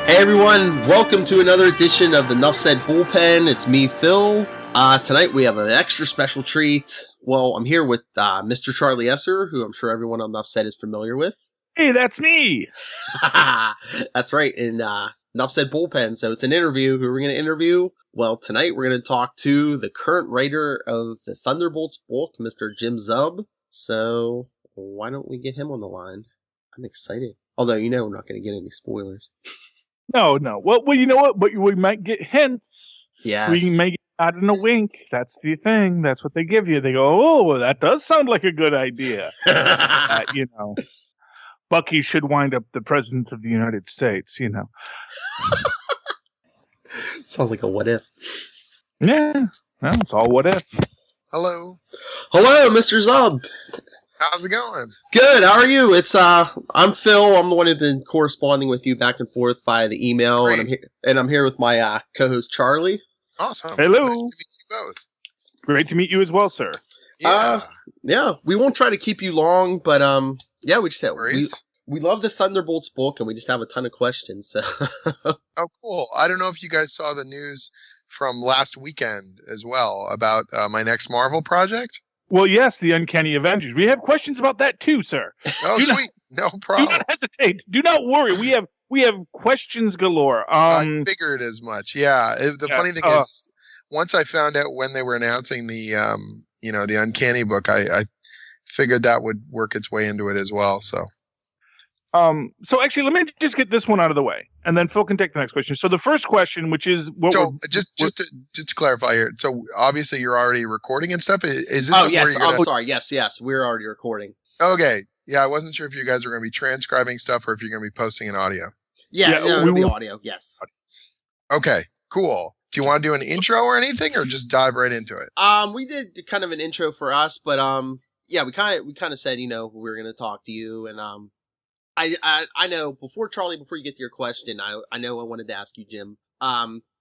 Hey everyone, welcome to another edition of the Nuff Said Bullpen. It's me, Phil. Tonight we have an extra special treat. Well, I'm here with Mr. Charlie Esser, who I'm sure everyone on Nuff Said is familiar with. Hey, that's me! That's right, in Nuff Said Bullpen. So it's an interview. Who are we going to interview? Well, tonight we're going to talk to the current writer of the Thunderbolts book, Mr. Jim Zub. So why don't we get him on the line? I'm excited. Although, you know, we're not going to get any spoilers. No. Well, you know what? But we might get hints. Yes. We may get out in a wink. That's the thing. That's what they give you. They go, oh, that does sound like a good idea. Bucky should wind up the president of the United States, Sounds like a what if. Yeah, well, it's all what if. Hello, Mr. Zub. how's it going? Good. How are you? I'm Phil. I'm the one who's been corresponding with you back and forth via the email, Great. and I'm here with my co-host Charlie. Awesome. Hello. Nice to meet you both. Great to meet you as well, sir. Yeah. We won't try to keep you long, but yeah, we just have we love the Thunderbolts book, and we just have a ton of questions. So. Oh, cool. I don't know if you guys saw the news from last weekend as well about my next Marvel project. Well, yes, the Uncanny Avengers. We have questions about that too, sir. Oh, sweet. No problem. Do not hesitate. Do not worry. We have questions galore. I figured as much. Yeah. The funny thing is, once I found out when they were announcing the the Uncanny book, I figured that would work its way into it as well. So actually, let me just get this one out of the way, and then Phil can take the next question. So the first question, which is just to clarify here. So obviously you're already recording and stuff. Is this? Oh yes. Sorry. Yes. We're already recording. Okay. Yeah, I wasn't sure if you guys were going to be transcribing stuff or if you're going to be posting an audio. Yeah, it'll be audio. Yes. Okay. Cool. Do you want to do an intro or anything, or just dive right into it? We did kind of an intro for us, but yeah, we kind of said we were going to talk to you, and I know before you get to your question, I know I wanted to ask you, Jim.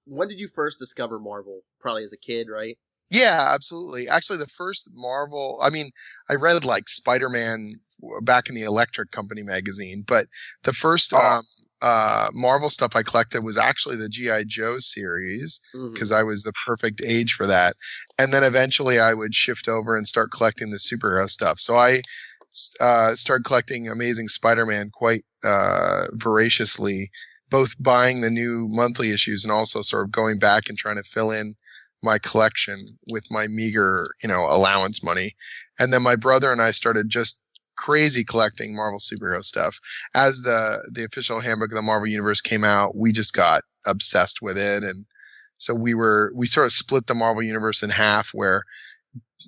When did you first discover Marvel? Probably as a kid, right? Yeah, absolutely. Actually, the first Marvel, I read like Spider-Man back in the Electric Company magazine, but the first Marvel stuff I collected was actually the G.I. Joe series, because I was the perfect age for that. And then eventually I would shift over and start collecting the superhero stuff. So I started collecting Amazing Spider-Man quite voraciously, both buying the new monthly issues and also sort of going back and trying to fill in my collection with my meager, allowance money. And then my brother and I started just crazy collecting Marvel superhero stuff. As the official handbook of the Marvel Universe came out, we just got obsessed with it. And so we sort of split the Marvel Universe in half, where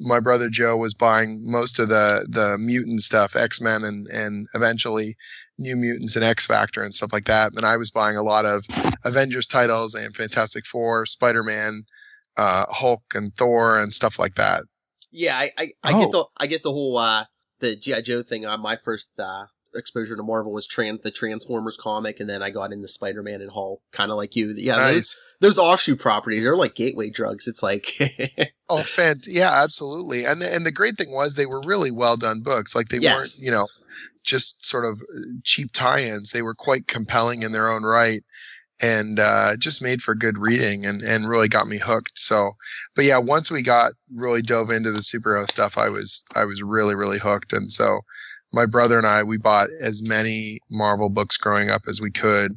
my brother Joe was buying most of the mutant stuff, X-Men and eventually New Mutants and X-Factor and stuff like that. And I was buying a lot of Avengers titles and Fantastic Four, Spider-Man, Hulk and Thor and stuff like that. Yeah, I get the whole the G.I. Joe thing. My first exposure to Marvel was the Transformers comic, and then I got into Spider-Man and Hulk, kind of like you. Yeah, nice. Those offshoot properties, they're like gateway drugs. It's like yeah, absolutely. And the great thing was they were really well done books. Like they weren't, just sort of cheap tie-ins. They were quite compelling in their own right. And just made for good reading and really got me hooked. So, but yeah, once we really dove into the superhero stuff, I was really, really hooked. And so my brother and I, we bought as many Marvel books growing up as we could.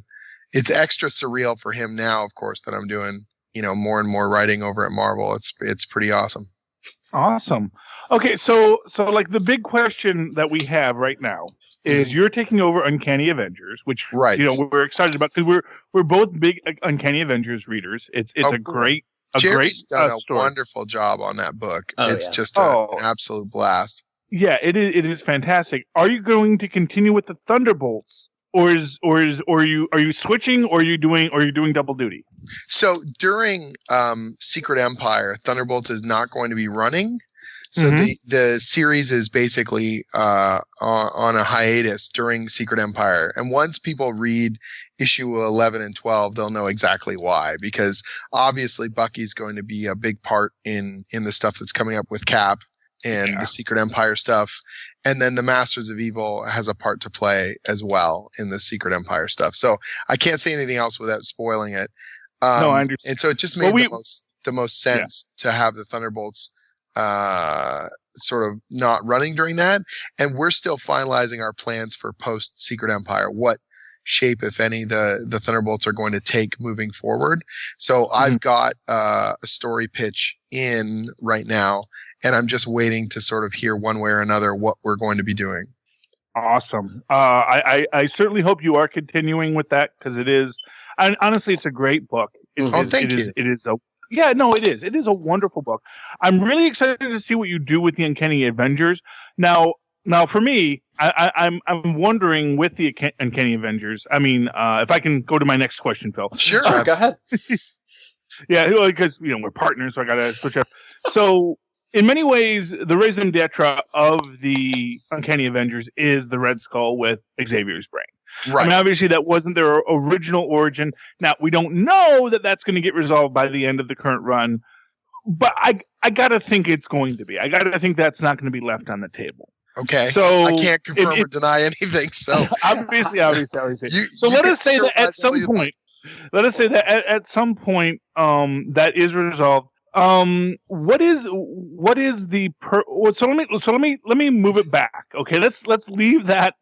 It's extra surreal for him now, of course, that I'm doing, more and more writing over at Marvel. It's pretty awesome. Awesome. Okay, so like the big question that we have right now is you're taking over Uncanny Avengers, which we're excited about because we're both big Uncanny Avengers readers. It's a great Jerry's done a story. Wonderful job on that book. It's just an absolute blast. Yeah, it is fantastic. Are you going to continue with the Thunderbolts, or are you switching, or are you doing double duty? So during Secret Empire, Thunderbolts is not going to be running. So the series is basically on a hiatus during Secret Empire. And once people read issue 11 and 12, they'll know exactly why. Because obviously Bucky's going to be a big part in the stuff that's coming up with Cap and the Secret Empire stuff. And then the Masters of Evil has a part to play as well in the Secret Empire stuff. So I can't say anything else without spoiling it. No, I understand. And so it just made the most sense to have the Thunderbolts sort of not running during that. And we're still finalizing our plans for post Secret Empire. What shape, if any, the Thunderbolts are going to take moving forward. So I've got a story pitch in right now, and I'm just waiting to sort of hear one way or another what we're going to be doing. Awesome. I certainly hope you are continuing with that, because it is, and honestly, it's a great book. Thank you. It is a wonderful book. I'm really excited to see what you do with the Uncanny Avengers. Now for me, I'm wondering with the Uncanny Avengers. I mean, if I can go to my next question, Phil. Sure, go ahead. Yeah, because we're partners, so I gotta switch up. So, in many ways, the raison d'etre of the Uncanny Avengers is the Red Skull with Xavier's brain. Right. I mean, obviously, that wasn't their original origin. Now, we don't know that that's going to get resolved by the end of the current run, but I gotta think it's going to be. I gotta think that's not going to be left on the table. Okay. So I can't confirm or deny anything. So obviously. Let us say that at some point. Let us say that at some point, that is resolved. What is the so let me move it back. Okay, let's leave that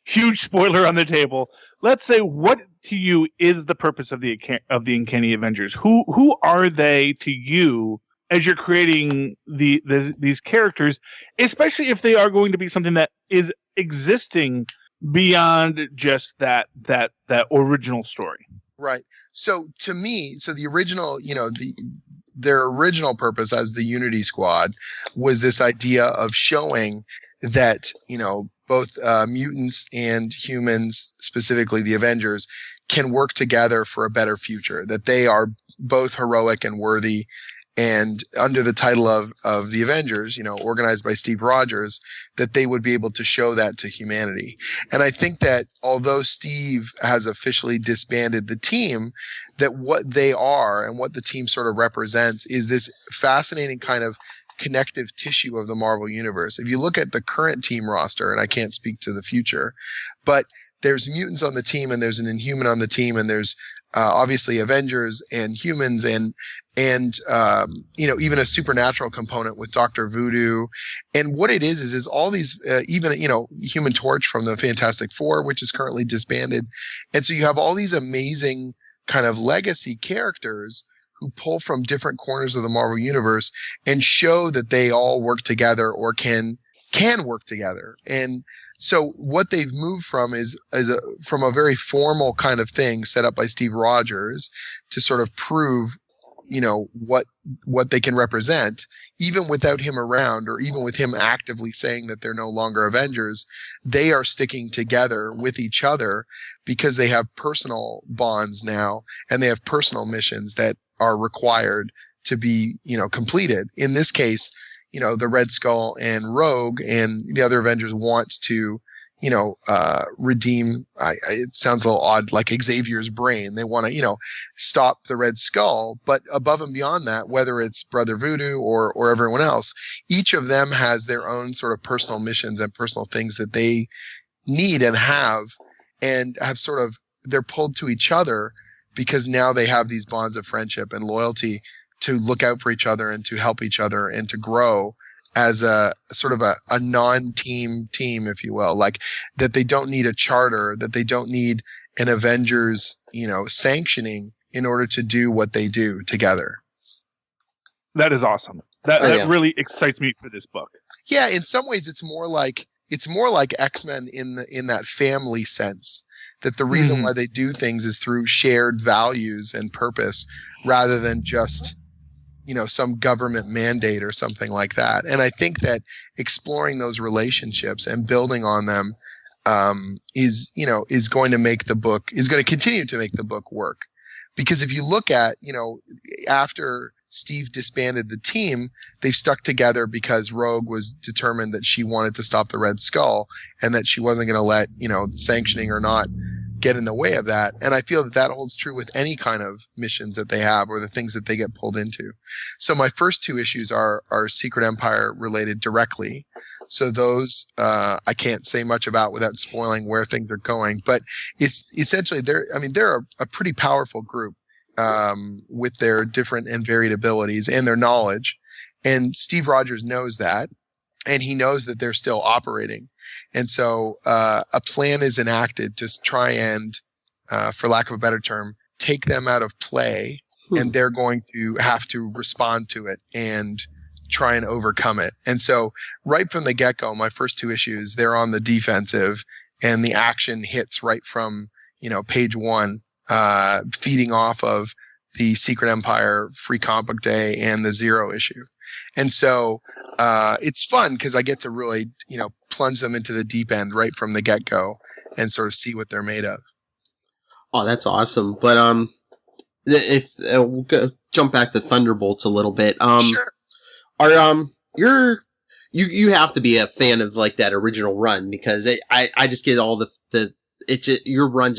huge spoiler on the table. Let's say, what to you is the purpose of the Uncanny Avengers? Who are they to you as you're creating these characters, especially if they are going to be something that is existing beyond just that original story? Right. So to me, the original, their original purpose as the Unity Squad was this idea of showing that, both mutants and humans, specifically the Avengers, can work together for a better future, that they are both heroic and worthy. And under the title of the Avengers, organized by Steve Rogers, that they would be able to show that to humanity. And I think that although Steve has officially disbanded the team, that what they are and what the team sort of represents is this fascinating kind of connective tissue of the Marvel Universe. If you look at the current team roster, and I can't speak to the future, but there's mutants on the team, and there's an Inhuman on the team, and there's obviously Avengers and humans and even a supernatural component with Dr. Voodoo. And what it is all these, even, Human Torch from the Fantastic Four, which is currently disbanded. And so you have all these amazing kind of legacy characters who pull from different corners of the Marvel Universe and show that they all work together or can work together. And so what they've moved from is from a very formal kind of thing set up by Steve Rogers to sort of prove, what they can represent, even without him around, or even with him actively saying that they're no longer Avengers. They are sticking together with each other because they have personal bonds now, and they have personal missions that are required to be, completed. In this case, the Red Skull and Rogue and the other Avengers want to, redeem, it sounds a little odd, like Xavier's brain. They want to, stop the Red Skull. But above and beyond that, whether it's Brother Voodoo or everyone else, each of them has their own sort of personal missions and personal things that they need and have sort of, they're pulled to each other because now they have these bonds of friendship and loyalty to look out for each other and to help each other and to grow as a sort of a non-team team, if you will, like that they don't need a charter, that they don't need an Avengers, sanctioning in order to do what they do together. That is awesome. That really excites me for this book. Yeah. In some ways it's more like X-Men in that family sense, that the reason why they do things is through shared values and purpose rather than just, some government mandate or something like that. And I think that exploring those relationships and building on them is going to continue to make the book work. Because if you look at, after Steve disbanded the team, they've stuck together because Rogue was determined that she wanted to stop the Red Skull and that she wasn't going to let, sanctioning or not get in the way of that. And I feel that that holds true with any kind of missions that they have or the things that they get pulled into. So my first 2 issues are Secret Empire related directly. So those I can't say much about without spoiling where things are going. But it's essentially they're a pretty powerful group with their different and varied abilities and their knowledge. And Steve Rogers knows that. And he knows that they're still operating. And so a plan is enacted to try and, for lack of a better term, take them out of play. And they're going to have to respond to it and try and overcome it. And so right from the get-go, my first 2 issues, they're on the defensive. And the action hits right from, page 1, feeding off of the Secret Empire Free Comic Book Day and the Zero issue. And so it's fun because I get to really, plunge them into the deep end right from the get-go and sort of see what they're made of. Oh, that's awesome. But if we'll jump back to Thunderbolts a little bit. Sure. You have to be a fan of like that original run because I just get all your run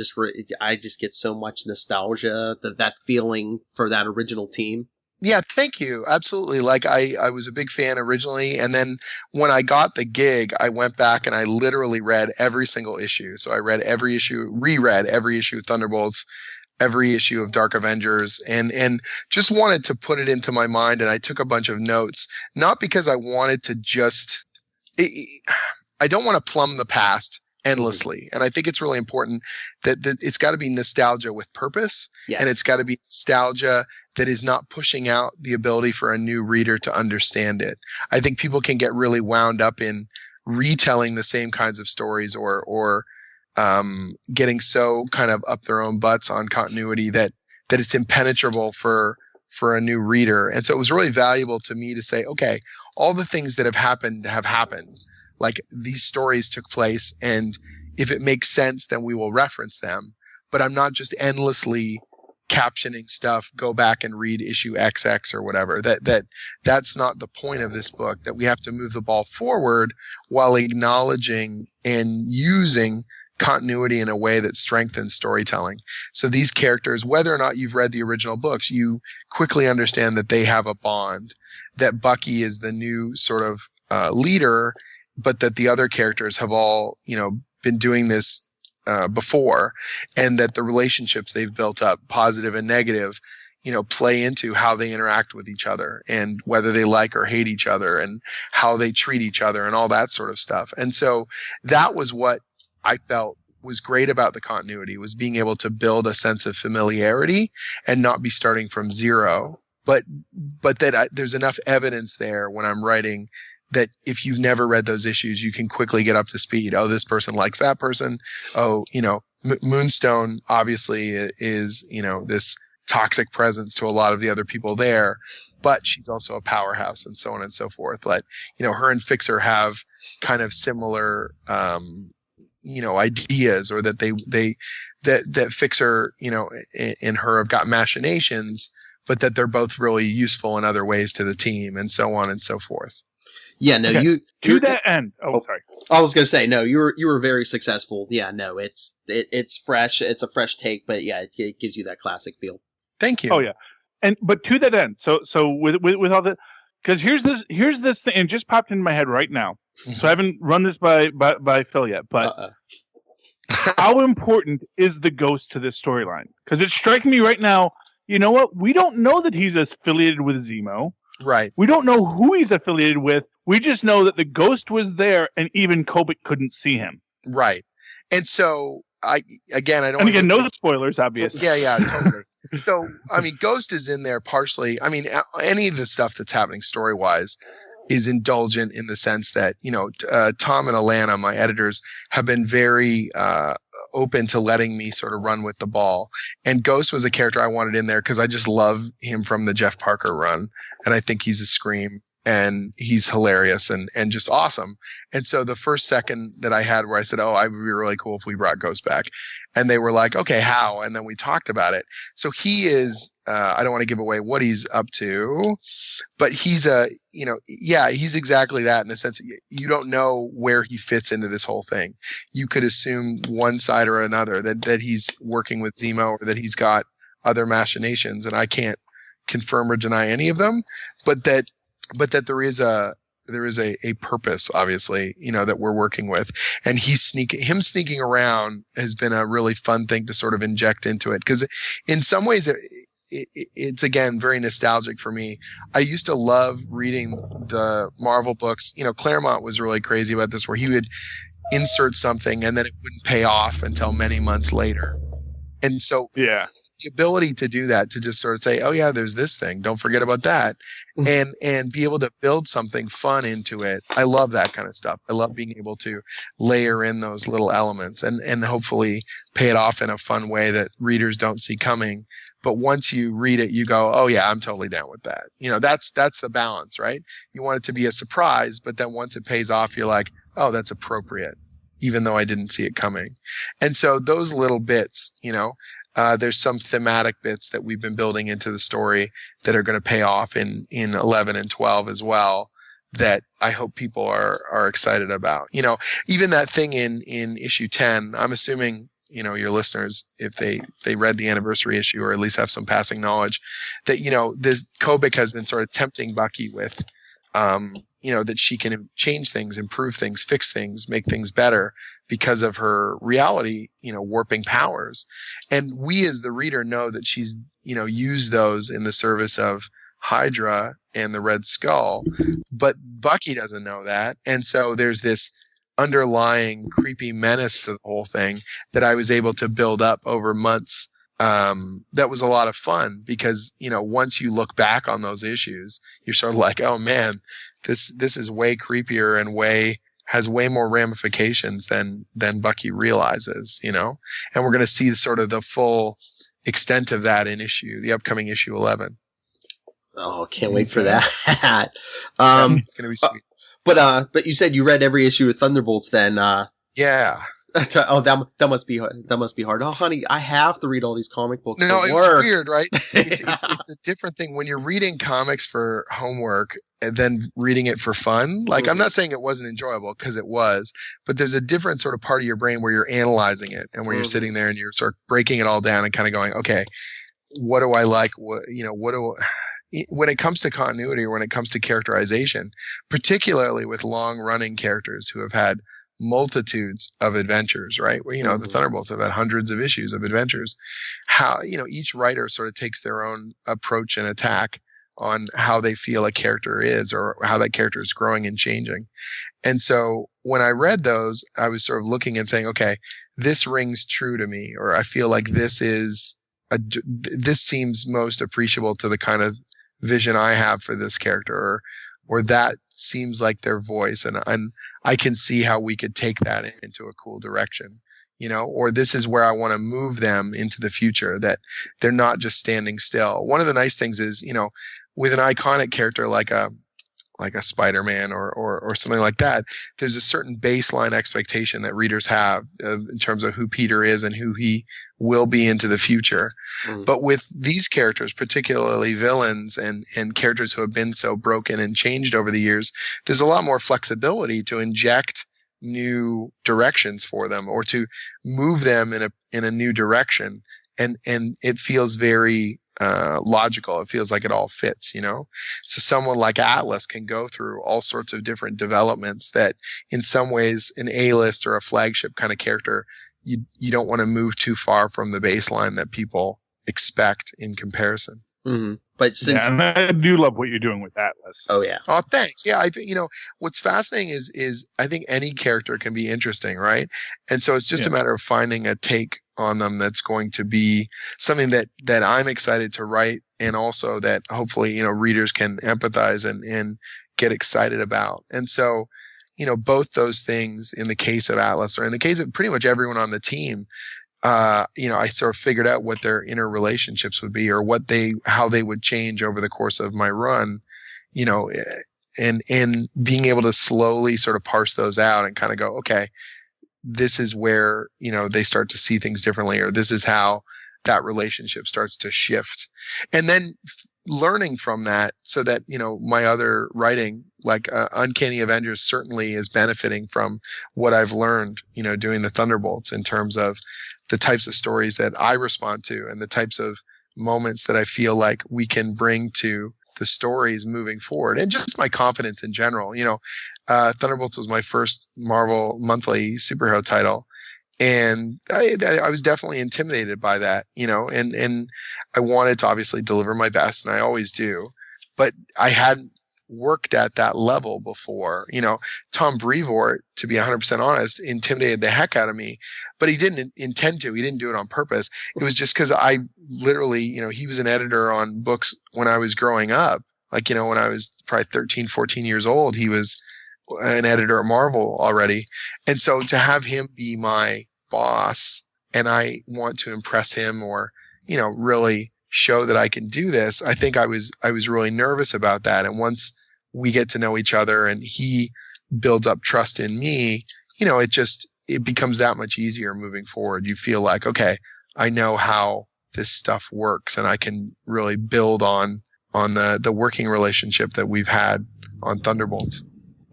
I just get so much nostalgia, that feeling for that original team. Yeah, thank you. Absolutely. Like I was a big fan originally. And then when I got the gig, I went back and I literally read every single issue. So I read every issue, reread every issue of Thunderbolts, every issue of Dark Avengers, and just wanted to put it into my mind. And I took a bunch of notes, not because I wanted to I don't want to plumb the past endlessly. And I think it's really important that it's got to be nostalgia with purpose. Yes. And it's got to be nostalgia that is not pushing out the ability for a new reader to understand it. I think people can get really wound up in retelling the same kinds of stories or getting so kind of up their own butts on continuity that it's impenetrable for a new reader. And so it was really valuable to me to say, okay, all the things that have happened. Like these stories took place, and if it makes sense, then we will reference them. But I'm not just endlessly captioning stuff, go back and read issue XX or whatever. That's not the point of this book, that we have to move the ball forward while acknowledging and using continuity in a way that strengthens storytelling. So these characters, whether or not you've read the original books, you quickly understand that they have a bond, that Bucky is the new sort of leader, but that the other characters have all, been doing this before, and that the relationships they've built up, positive and negative, play into how they interact with each other and whether they like or hate each other and how they treat each other and all that sort of stuff. And so that was what I felt was great about the continuity, was being able to build a sense of familiarity and not be starting from zero, but that there's enough evidence there when I'm writing that if you've never read those issues, you can quickly get up to speed. Oh, this person likes that person. Oh, Moonstone obviously is, this toxic presence to a lot of the other people there, but she's also a powerhouse and so on and so forth. But, her and Fixer have kind of similar, ideas, or that that Fixer, and her have got machinations, but that they're both really useful in other ways to the team and so on and so forth. Yeah, no, okay. To that end. Oh, sorry. I was gonna say, no, you were very successful. Yeah, no, it's fresh. It's a fresh take, but yeah, it gives you that classic feel. Thank you. Oh yeah, but to that end, so with all the, because here's this thing, and it just popped into my head right now. So I haven't run this by Phil yet, but how important is the Ghost to this storyline? Because it's striking me right now. You know what? We don't know that he's affiliated with Zemo. Right. We don't know who he's affiliated with. We just know that the Ghost was there, and even Kobik couldn't see him. Right. And so I don't. And again, no spoilers, obviously. Yeah, totally. So Ghost is in there partially. Any of the stuff that's happening story wise is indulgent in the sense that Tom and Alana, my editors, have been very open to letting me sort of run with the ball. And Ghost was a character I wanted in there because I just love him from the Jeff Parker run, and I think he's a scream. and he's hilarious and just awesome. And so the first second that I had where I said, oh, it would be really cool if we brought Ghost back. And they were like, okay, how? And then we talked about it. So he is, I don't want to give away what he's up to, but he's he's exactly that in the sense that you don't know where he fits into this whole thing. You could assume one side or another, that he's working with Zemo or that he's got other machinations, and I can't confirm or deny any of them, but that there is a purpose, obviously, that we're working with, and him sneaking around has been a really fun thing to sort of inject into it, because in some ways it's again very nostalgic for me. I used to love reading the Marvel books. Claremont was really crazy about this, where he would insert something and then it wouldn't pay off until many months later, and so yeah. The ability to do that, to just sort of say, oh yeah, there's this thing, don't forget about that, and be able to build something fun into it. I love that kind of stuff. I love being able to layer in those little elements and hopefully pay it off in a fun way that readers don't see coming. But once you read it, you go, oh yeah, I'm totally down with that. That's the balance, right? You want it to be a surprise, but then once it pays off, you're like, oh, that's appropriate, even though I didn't see it coming. And so those little bits, there's some thematic bits that we've been building into the story that are going to pay off in 11 and 12 as well, that I hope people are excited about. Even that thing in issue 10, I'm assuming, your listeners, if they read the anniversary issue or at least have some passing knowledge, that, this Kobik has been sort of tempting Bucky with, that she can change things, improve things, fix things, make things better because of her reality, warping powers. And we as the reader know that she's, used those in the service of Hydra and the Red Skull, but Bucky doesn't know that. And so there's this underlying creepy menace to the whole thing that I was able to build up over months. That was a lot of fun because, once you look back on those issues, you're sort of like, oh man, this is way creepier and has way more ramifications than Bucky realizes, and we're going to see sort of the full extent of that in the upcoming issue 11. Oh, can't wait for that. It's going to be sweet. But you said you read every issue of Thunderbolts then. Yeah. Oh, that must be hard. Oh, honey, I have to read all these comic books. No, it's weird, right? It's a different thing when you're reading comics for homework and then reading it for fun. Like, I'm not saying it wasn't enjoyable, because it was, but there's a different sort of part of your brain where you're analyzing it and where you're sitting there and you're sort of breaking it all down and kind of going, okay, what do I like? When it comes to continuity or when it comes to characterization, particularly with long running characters who have had multitudes of adventures, right? Where, the Thunderbolts have had hundreds of issues of adventures. How, each writer sort of takes their own approach and attack on how they feel a character is or how that character is growing and changing. And so when I read those, I was sort of looking and saying, okay, this rings true to me, or I feel like this seems most appreciable to the kind of vision I have for this character, or that seems like their voice, and I can see how we could take that into a cool direction, or this is where I want to move them into the future, that they're not just standing still. One of the nice things is, with an iconic character like a Spider-Man or something like that, there's a certain baseline expectation that readers have in terms of who Peter is and who he will be into the future. But with these characters, particularly villains and characters who have been so broken and changed over the years, there's a lot more flexibility to inject new directions for them or to move them in a new direction. And it feels very logical. It feels like it all fits, So someone like Atlas can go through all sorts of different developments that in some ways an A-list or a flagship kind of character, you don't want to move too far from the baseline that people expect in comparison. Mm-hmm. But and I do love what you're doing with Atlas. Oh yeah. Oh, thanks. Yeah, I think what's fascinating is I think any character can be interesting, right? And so it's just a matter of finding a take on them that's going to be something that I'm excited to write, and also that hopefully readers can empathize and get excited about. And so both those things in the case of Atlas, or in the case of pretty much everyone on the team, I sort of figured out what their inner relationships would be, or how they would change over the course of my run, and being able to slowly sort of parse those out and kind of go, okay, this is where, they start to see things differently, or this is how that relationship starts to shift. And then learning from that so that, my other writing, like Uncanny Avengers, certainly is benefiting from what I've learned, doing the Thunderbolts, in terms of the types of stories that I respond to and the types of moments that I feel like we can bring to the stories moving forward, and just my confidence in general. Thunderbolts was my first Marvel monthly superhero title, and I was definitely intimidated by that, and I wanted to obviously deliver my best, and I always do, but I hadn't worked at that level before. Tom Brevoort, to be 100% honest, intimidated the heck out of me, but he didn't intend to. He didn't do it on purpose. It was just because I literally, he was an editor on books when I was growing up. Like, when I was probably 13, 14 years old, he was an editor at Marvel already. And so to have him be my boss, and I want to impress him, or, really show that I can do this, I think I was really nervous about that. And once we get to know each other and he builds up trust in me, it becomes that much easier moving forward. You feel like, okay, I know how this stuff works, and I can really build on the working relationship that we've had on Thunderbolts.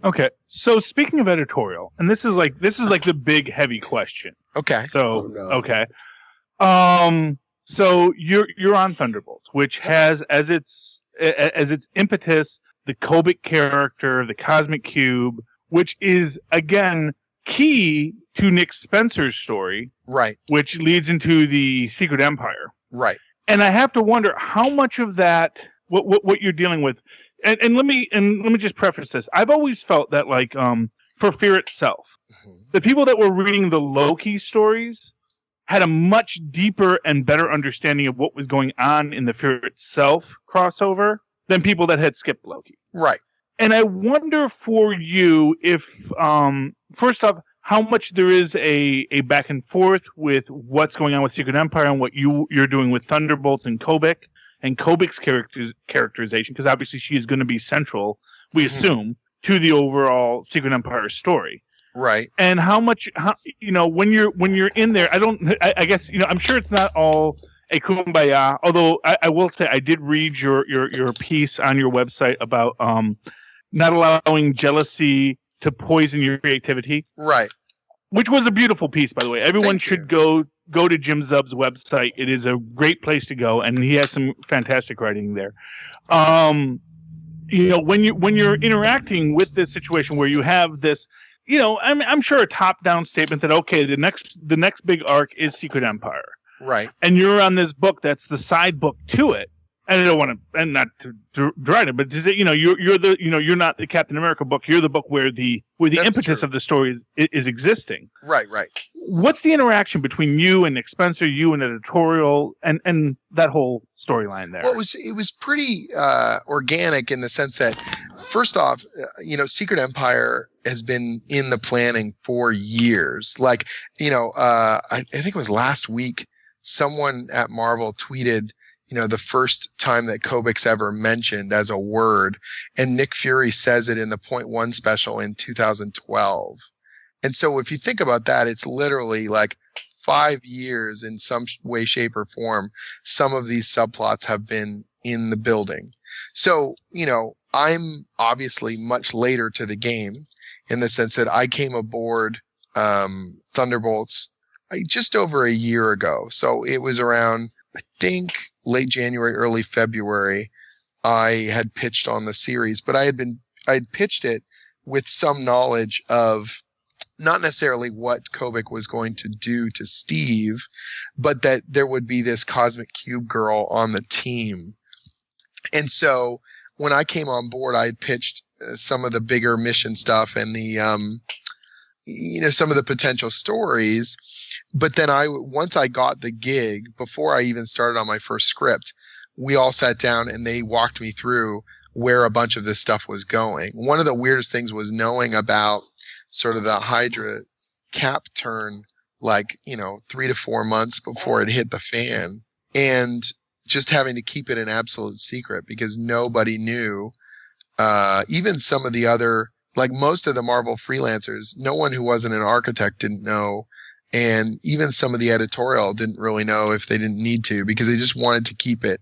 Okay. So speaking of editorial, and this is like the big heavy question. Okay. So, okay. So you're on Thunderbolts, which has as its impetus the Kobik character, the Cosmic Cube, which is again key to Nick Spencer's story, right? Which leads into the Secret Empire, right? And I have to wonder how much of that, what you're dealing with, and let me just preface this. I've always felt that, like, for Fear itself, the people that were reading the Loki stories had a much deeper and better understanding of what was going on in the Fear itself crossover than people that had skipped Loki. Right. And I wonder for you if, first off, how much there is a back and forth with what's going on with Secret Empire and what you're doing with Thunderbolts and Kobik, and Kobik's characterization, because obviously she is going to be central, we assume, to the overall Secret Empire story. Right. And how much, when you're in there, I guess, I'm sure it's not all a kumbaya, although I will say I did read your piece on your website about not allowing jealousy to poison your creativity. Right. Which was a beautiful piece, by the way. Everyone should go to Jim Zub's website. It is a great place to go, and he has some fantastic writing there. When you're interacting with this situation where you have this, I'm sure a top-down statement that, okay, the next big arc is Secret Empire. Right. And you're on this book that's the side book to it. And I don't want to, and not to deride it, but to say, you're not the Captain America book. You're the book where the impetus of the story is existing. Right, right. What's the interaction between you and Nick Spencer, you and editorial, and that whole storyline there? Well, it was pretty organic in the sense that, first off, Secret Empire has been in the planning for years. Like, I think it was last week, someone at Marvel tweeted, the first time that Kobik's ever mentioned as a word, and Nick Fury says it in the Point One special in 2012. And so if you think about that, it's literally like 5 years in some way, shape, or form. Some of these subplots have been in the building. So, I'm obviously much later to the game in the sense that I came aboard Thunderbolts just over a year ago. So it was around, I think, late January, early February, I had pitched on the series, but I had pitched it with some knowledge of not necessarily what Kobik was going to do to Steve, but that there would be this Cosmic Cube girl on the team. And so when I came on board, I had pitched some of the bigger mission stuff and the, some of the potential stories. But then once I got the gig, before I even started on my first script, we all sat down and they walked me through where a bunch of this stuff was going. One of the weirdest things was knowing about sort of the Hydra cap turn, 3 to 4 months before it hit the fan, and just having to keep it an absolute secret because nobody knew even some of the other, like most of the Marvel freelancers, no one who wasn't an architect didn't know. And even some of the editorial didn't really know if they didn't need to, because they just wanted to keep it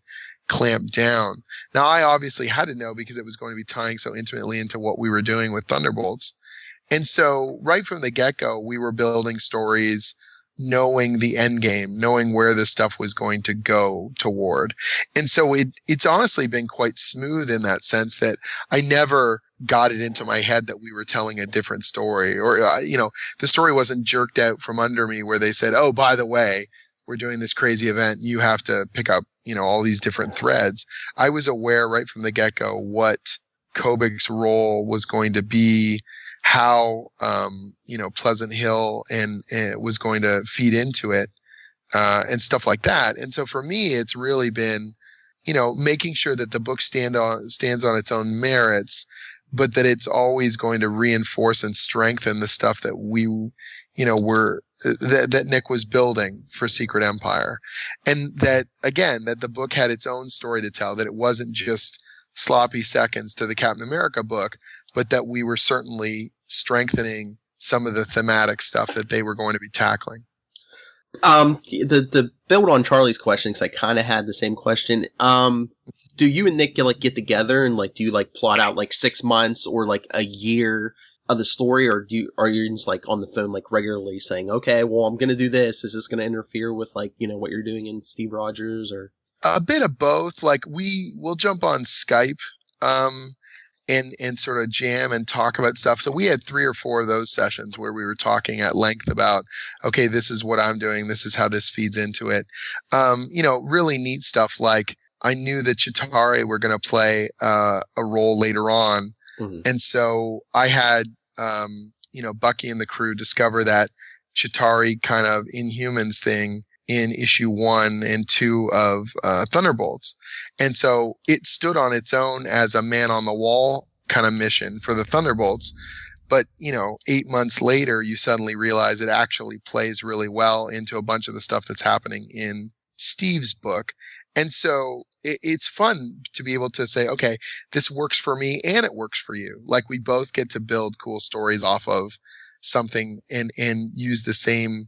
clamped down. Now, I obviously had to know because it was going to be tying so intimately into what we were doing with Thunderbolts. And so right from the get-go, we were building stories, knowing the end game, knowing where this stuff was going to go toward. And so it's honestly been quite smooth in that sense that I never got it into my head that we were telling a different story, or, the story wasn't jerked out from under me where they said, oh, by the way, we're doing this crazy event. You have to pick up, all these different threads. I was aware right from the get-go what Kobik's role was going to be, how, Pleasant Hill and was going to feed into it, and stuff like that. And so for me, it's really been, making sure that the book stands on its own merits, but that it's always going to reinforce and strengthen the stuff that we, that Nick was building for Secret Empire. And that, again, that the book had its own story to tell, that it wasn't just sloppy seconds to the Captain America book, but that we were certainly strengthening some of the thematic stuff that they were going to be tackling. The build on Charlie's question, because I kind of had the same question. Do you and Nick get together and do you plot out 6 months or a year of the story, or are you just on the phone regularly saying, okay, well, I'm gonna do this. Is this gonna interfere with what you're doing in Steve Rogers? Or a bit of both. We'll jump on Skype, and sort of jam and talk about stuff. So we had 3 or 4 of those sessions where we were talking at length about, okay, this is what I'm doing. This is how this feeds into it. Really neat stuff. I knew that Chitauri were going to play a role later on. Mm-hmm. And so I had, Bucky and the crew discover that Chitauri kind of Inhumans thing in issue 1 and 2 of Thunderbolts. And so it stood on its own as a man on the wall kind of mission for the Thunderbolts. But, 8 months later, you suddenly realize it actually plays really well into a bunch of the stuff that's happening in Steve's book. And so it's fun to be able to say, okay, this works for me and it works for you. We both get to build cool stories off of something and use the same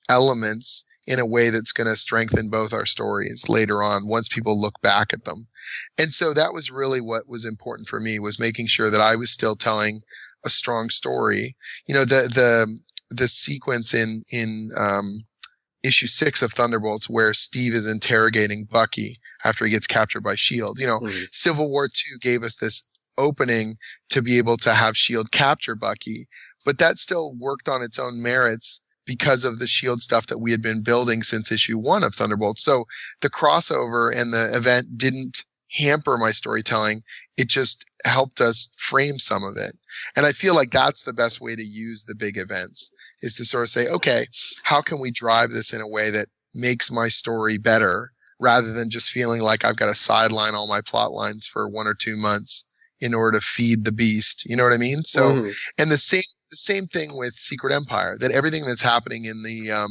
elements in a way that's going to strengthen both our stories later on once people look back at them. And so that was really what was important for me, was making sure that I was still telling a strong story. The sequence in issue 6 of Thunderbolts where Steve is interrogating Bucky after he gets captured by S.H.I.E.L.D. Civil War II gave us this opening to be able to have S.H.I.E.L.D. capture Bucky, but that still worked on its own merits because of the S.H.I.E.L.D. stuff that we had been building since issue 1 of Thunderbolts. So the crossover and the event didn't hamper my storytelling. It just helped us frame some of it. And I feel like that's the best way to use the big events, is to sort of say, okay, how can we drive this in a way that makes my story better, rather than just feeling like I've got to sideline all my plot lines for 1 or 2 months in order to feed the beast. You know what I mean? So, and the same thing with Secret Empire, that everything that's happening in the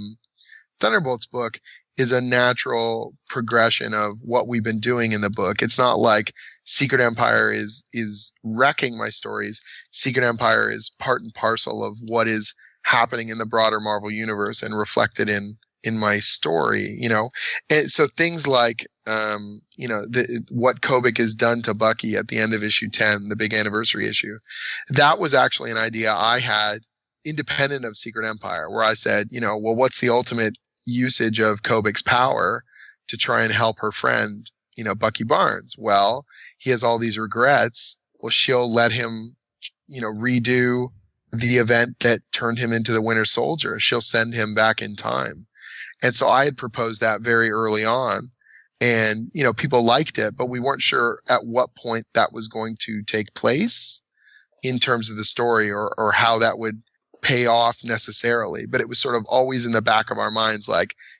Thunderbolts book is a natural progression of what we've been doing in the book. It's not like Secret Empire is wrecking my stories. Secret Empire is part and parcel of what is happening in the broader Marvel universe and reflected in my story, And so things like, what Kobik has done to Bucky at the end of issue 10, the big anniversary issue, that was actually an idea I had independent of Secret Empire, where I said, well, what's the ultimate usage of Kobik's power to try and help her friend, Bucky Barnes? Well, he has all these regrets. Well, she'll let him, redo the event that turned him into the Winter Soldier. She'll send him back in time. And so I had proposed that very early on, and, people liked it, but we weren't sure at what point that was going to take place in terms of the story, or how that would pay off necessarily. But it was sort of always in the back of our minds,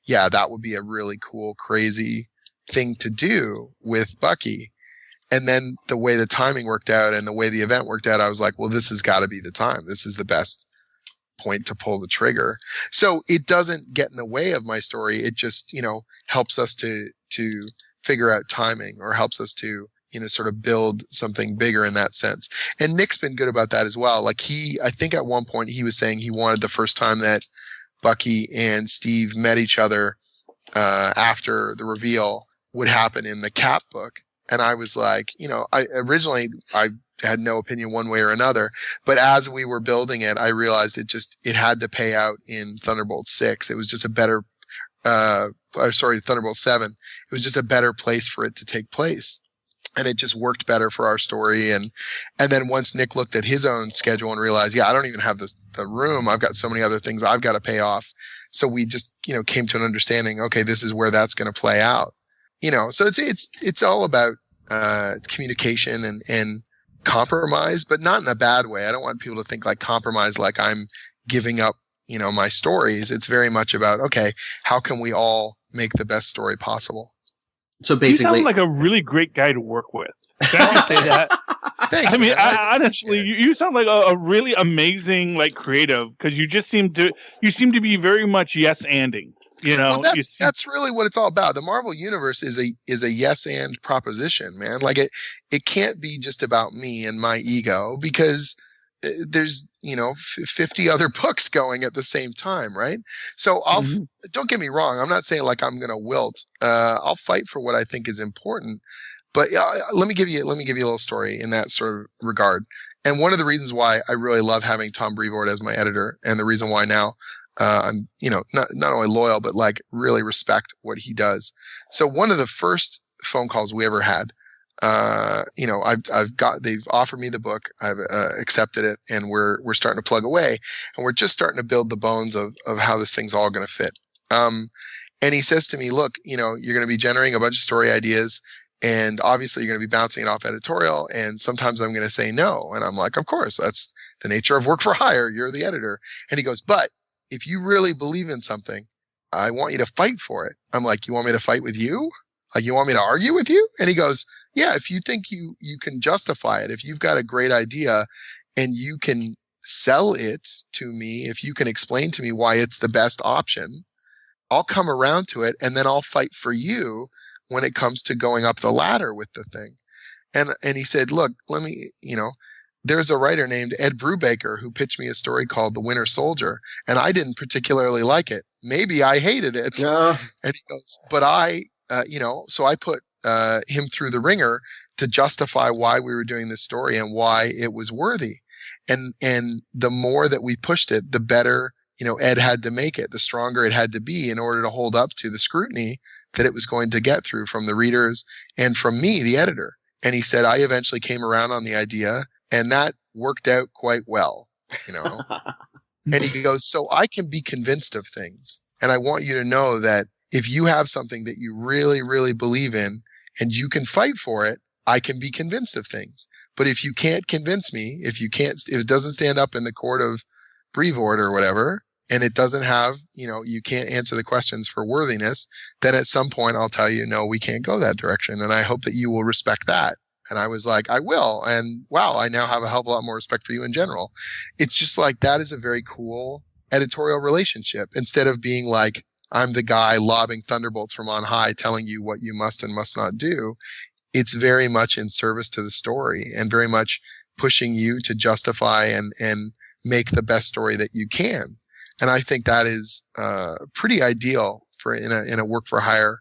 yeah, that would be a really cool, crazy thing to do with Bucky. And then the way the timing worked out and the way the event worked out, I was like, well, this has got to be the time. This is the best point to pull the trigger. So it doesn't get in the way of my story. It just, helps us to figure out timing, or helps us to, sort of build something bigger in that sense. And Nick's been good about that as well. Like I think at one point he was saying he wanted the first time that Bucky and Steve met each other after the reveal would happen in the Cap book. And I was like, I had no opinion one way or another, but as we were building it, I realized it had to pay out in Thunderbolt 6. It was just a better, Thunderbolt 7. It was just a better place for it to take place. And it just worked better for our story. And then once Nick looked at his own schedule and realized, I don't even have the room. I've got so many other things I've got to pay off. So we just, came to an understanding, okay, this is where that's going to play out. So it's all about communication and compromise, but not in a bad way. I don't want people to think like compromise, like I'm giving up, my stories. It's very much about, okay, how can we all make the best story possible? So basically, you sound like a really great guy to work with. Can I say that? Thanks. I mean, man. honestly, you sound like a really amazing, like, creative, because you seem to be very much yes-anding. Well, that's really what it's all about. The Marvel Universe is a yes and proposition, man. Like it can't be just about me and my ego, because there's 50 other books going at the same time, right? So don't get me wrong. I'm not saying like I'm going to wilt. I'll fight for what I think is important. But let me give you a little story in that sort of regard. And one of the reasons why I really love having Tom Brevoort as my editor, and the reason why now I'm not only loyal but like really respect what he does. So one of the first phone calls we ever had, they've offered me the book, I've accepted it, and we're starting to plug away, and we're just starting to build the bones of how this thing's all going to fit. And he says to me, look, you're going to be generating a bunch of story ideas, and obviously you're going to be bouncing it off editorial, and sometimes I'm going to say no. And I'm like, of course, that's the nature of work for hire. You're the editor. And he goes, but if you really believe in something, I want you to fight for it. I'm like, you want me to fight with you? Like, you want me to argue with you? And he goes, yeah, if you think you can justify it, if you've got a great idea and you can sell it to me, if you can explain to me why it's the best option, I'll come around to it, and then I'll fight for you when it comes to going up the ladder with the thing. And he said, look, let me, there's a writer named Ed Brubaker who pitched me a story called The Winter Soldier, and I didn't particularly like it. Maybe I hated it. Yeah. And he goes, but so I put him through the ringer to justify why we were doing this story and why it was worthy. And the more that we pushed it, the better, Ed had to make it, the stronger it had to be in order to hold up to the scrutiny that it was going to get through from the readers and from me, the editor. And he said, I eventually came around on the idea, and that worked out quite well, And he goes, so I can be convinced of things. And I want you to know that if you have something that you really, really believe in and you can fight for it, I can be convinced of things. But if you can't convince me, if it doesn't stand up in the court of Brevoort or whatever, and it doesn't have, you can't answer the questions for worthiness, then at some point I'll tell you, no, we can't go that direction. And I hope that you will respect that. And I was like, I will. And wow, I now have a hell of a lot more respect for you in general. It's just like, that is a very cool editorial relationship. Instead of being like, I'm the guy lobbing thunderbolts from on high, telling you what you must and must not do. It's very much in service to the story and very much pushing you to justify and make the best story that you can. And I think that is pretty ideal for in a work for hire